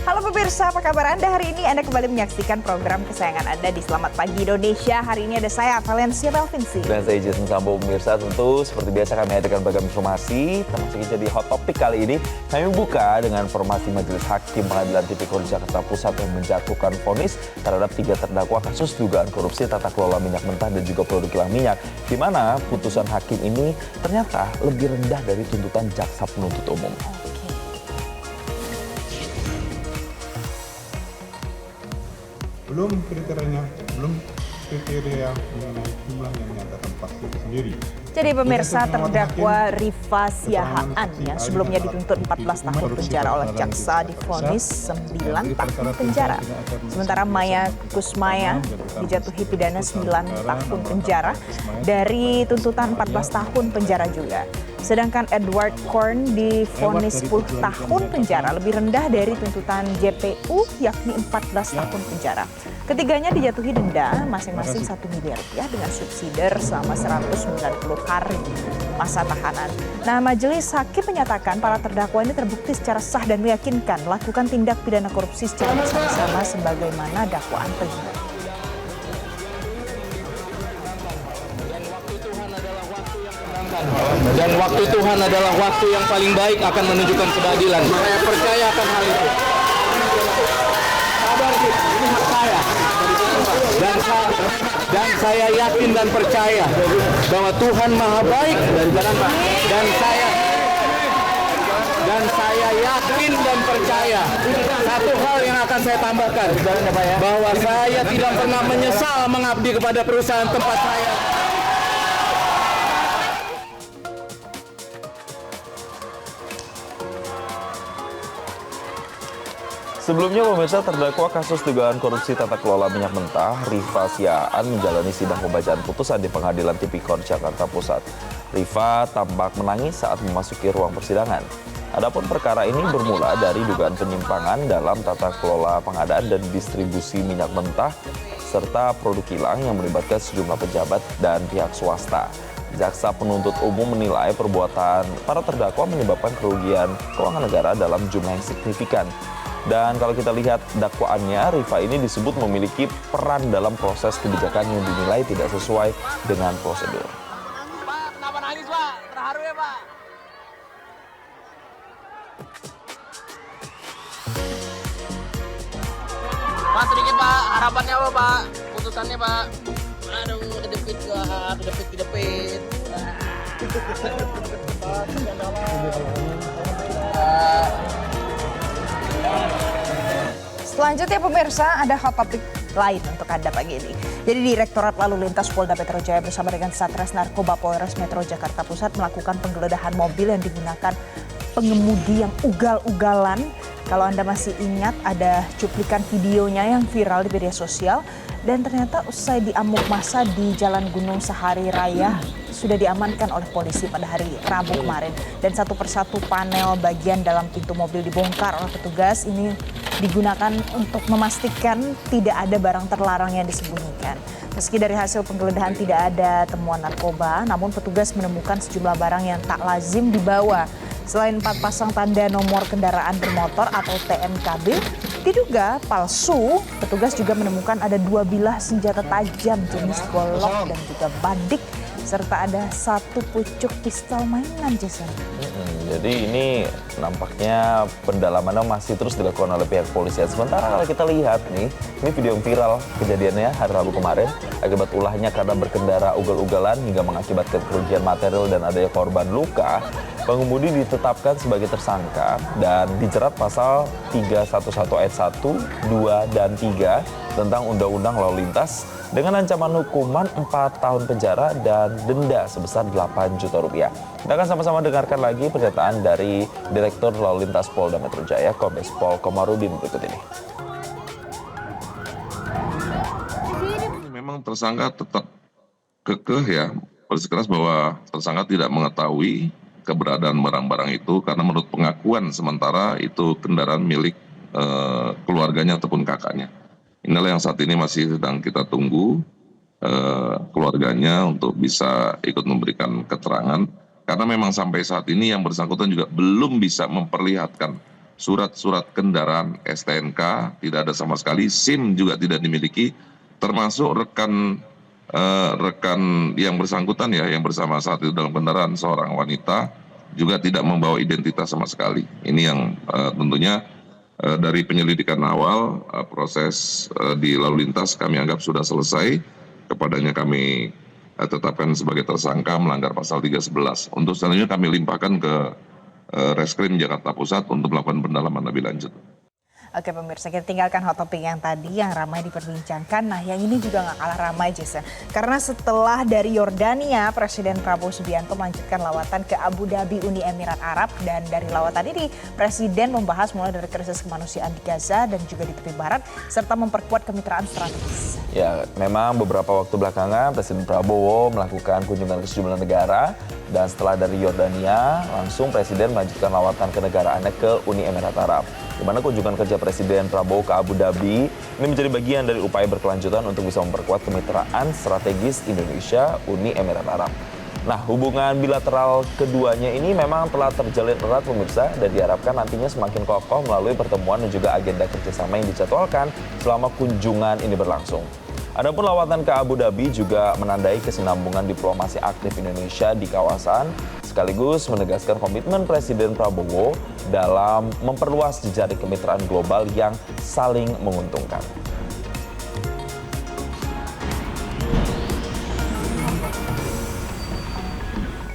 Halo pemirsa, apa kabar Anda hari ini? Anda kembali menyaksikan program kesayangan Anda di Selamat Pagi Indonesia. Hari ini ada saya, Valencia Melvinsi. Dan saya Jason Sambo. Pemirsa, tentu seperti biasa kami hadirkan beragam informasi. Termasuk jadi hot topic kali ini. Kami buka dengan informasi Majelis Hakim Pengadilan Tipikor Jakarta Pusat yang menjatuhkan vonis terhadap 3 terdakwa kasus dugaan korupsi tata kelola minyak mentah dan juga produk kilang minyak. Di mana putusan hakim ini ternyata lebih rendah dari tuntutan jaksa penuntut umum. Belum kriteria mengenai jumlah yang menyatakan pasti itu sendiri. Jadi pemirsa, terdakwa Rifa Siahaan yang sebelumnya dituntut 14 tahun penjara oleh jaksa divonis 9 tahun penjara. Sementara Maya Kusmaya dijatuhi pidana 9 tahun penjara dari tuntutan 14 tahun penjara juga. Sedangkan Edward Korn divonis 10 tahun penjara, lebih rendah dari tuntutan JPU yakni 14 tahun penjara. Ketiganya dijatuhi denda masing-masing 1 miliar rupiah dengan subsidi selama 190 hari masa tahanan. Nah, majelis hakim menyatakan para terdakwa ini terbukti secara sah dan meyakinkan melakukan tindak pidana korupsi secara bersama-sama sebagaimana dakwaan tersebut. Dan waktu Tuhan adalah waktu yang paling baik akan menunjukkan keadilan. Saya percaya akan hal itu. Sabar, ini hak saya. Dan saya yakin dan percaya bahwa Tuhan Maha Baik dan saya yakin dan percaya satu hal yang akan saya tambahkan, bahwa saya tidak pernah menyesal mengabdi kepada perusahaan tempat saya. Sebelumnya pemirsa, terdakwa kasus dugaan korupsi tata kelola minyak mentah, Rifa Siahaan menjalani sidang pembacaan putusan di Pengadilan Tipikor Jakarta Pusat. Rifa tampak menangis saat memasuki ruang persidangan. Adapun perkara ini bermula dari dugaan penyimpangan dalam tata kelola pengadaan dan distribusi minyak mentah serta produk kilang yang melibatkan sejumlah pejabat dan pihak swasta. Jaksa penuntut umum menilai perbuatan para terdakwa menyebabkan kerugian keuangan negara dalam jumlah yang signifikan. Dan kalau kita lihat dakwaannya, Rifa ini disebut memiliki peran dalam proses kebijakan yang dinilai tidak sesuai dengan prosedur. Pak, kenapa nangis Pak? Terharu ya Pak? Pak sedikit Pak, harapannya apa Pak? Putusannya Pak? Aduh, kedepit Pak, kedepit. Selanjutnya pemirsa, ada hot topic lain untuk Anda pagi ini. Jadi Direktorat Lalu Lintas Polda Metro Jaya bersama dengan Satres Narkoba Polres Metro Jakarta Pusat melakukan penggeledahan mobil yang digunakan pengemudi yang ugal-ugalan. Kalau Anda masih ingat, ada cuplikan videonya yang viral di media sosial. Dan ternyata usai diamuk massa di Jalan Gunung Sahari Raya sudah diamankan oleh polisi pada hari Rabu kemarin. Dan satu persatu panel bagian dalam pintu mobil dibongkar oleh petugas. Ini digunakan untuk memastikan tidak ada barang terlarang yang disembunyikan. Meski dari hasil penggeledahan tidak ada temuan narkoba, namun petugas menemukan sejumlah barang yang tak lazim dibawa. Selain 4 pasang tanda nomor kendaraan bermotor atau TNKB, diduga palsu, petugas juga menemukan ada 2 bilah senjata tajam jenis golok dan juga badik, serta ada 1 pucuk pistol mainan, Jason. Jadi ini nampaknya pendalamannya masih terus dilakukan oleh pihak polisian. Sementara kalau kita lihat nih, ini video yang viral kejadiannya hari Rabu kemarin. Akibat ulahnya karena berkendara ugal-ugalan hingga mengakibatkan kerugian material dan adanya korban luka, pengemudi ditetapkan sebagai tersangka dan dijerat pasal 311 ayat 1, 2, dan 3 tentang Undang-Undang Lalu Lintas dengan ancaman hukuman 4 tahun penjara dan denda sebesar 8 juta rupiah. Kita akan sama-sama dengarkan lagi pernyataan dari Direktur Lalu Lintas Polda Metro Jaya, Kombes Pol Komarudin berikut ini. Memang tersangka tetap kekeh ya, bersikeras bahwa tersangka tidak mengetahui keberadaan barang-barang itu karena menurut pengakuan sementara itu kendaraan milik keluarganya ataupun kakaknya. Inilah yang saat ini masih sedang kita tunggu keluarganya untuk bisa ikut memberikan keterangan karena memang sampai saat ini yang bersangkutan juga belum bisa memperlihatkan surat-surat kendaraan STNK tidak ada sama sekali, SIM juga tidak dimiliki, termasuk rekan yang bersangkutan ya, yang bersama saat itu dalam kendaraan seorang wanita juga tidak membawa identitas sama sekali. Ini yang tentunya dari penyelidikan awal proses di lalu lintas kami anggap sudah selesai, kepadanya kami tetapkan sebagai tersangka melanggar pasal 311. Untuk selanjutnya kami limpahkan ke Reskrim Jakarta Pusat untuk melakukan pendalaman lebih lanjut. Oke pemirsa, kita tinggalkan hot topic yang tadi yang ramai diperbincangkan. Nah yang ini juga nggak kalah ramai Jason. Karena setelah dari Yordania, Presiden Prabowo Subianto melanjutkan lawatan ke Abu Dhabi, Uni Emirat Arab. Dan dari lawatan ini, Presiden membahas mulai dari krisis kemanusiaan di Gaza dan juga di tepi barat, serta memperkuat kemitraan strategis. Ya, memang beberapa waktu belakangan Presiden Prabowo melakukan kunjungan ke sejumlah negara. Dan setelah dari Yordania, langsung Presiden melanjutkan lawatan ke negaraannya ke Uni Emirat Arab. Di mana kunjungan kerja Presiden Prabowo ke Abu Dhabi ini menjadi bagian dari upaya berkelanjutan untuk bisa memperkuat kemitraan strategis Indonesia Uni Emirat Arab. Nah, hubungan bilateral keduanya ini memang telah terjalin erat pemirsa dan diharapkan nantinya semakin kokoh melalui pertemuan dan juga agenda kerjasama yang dijadwalkan selama kunjungan ini berlangsung. Adapun lawatan ke Abu Dhabi juga menandai kesinambungan diplomasi aktif Indonesia di kawasan, sekaligus menegaskan komitmen Presiden Prabowo dalam memperluas jejaring kemitraan global yang saling menguntungkan.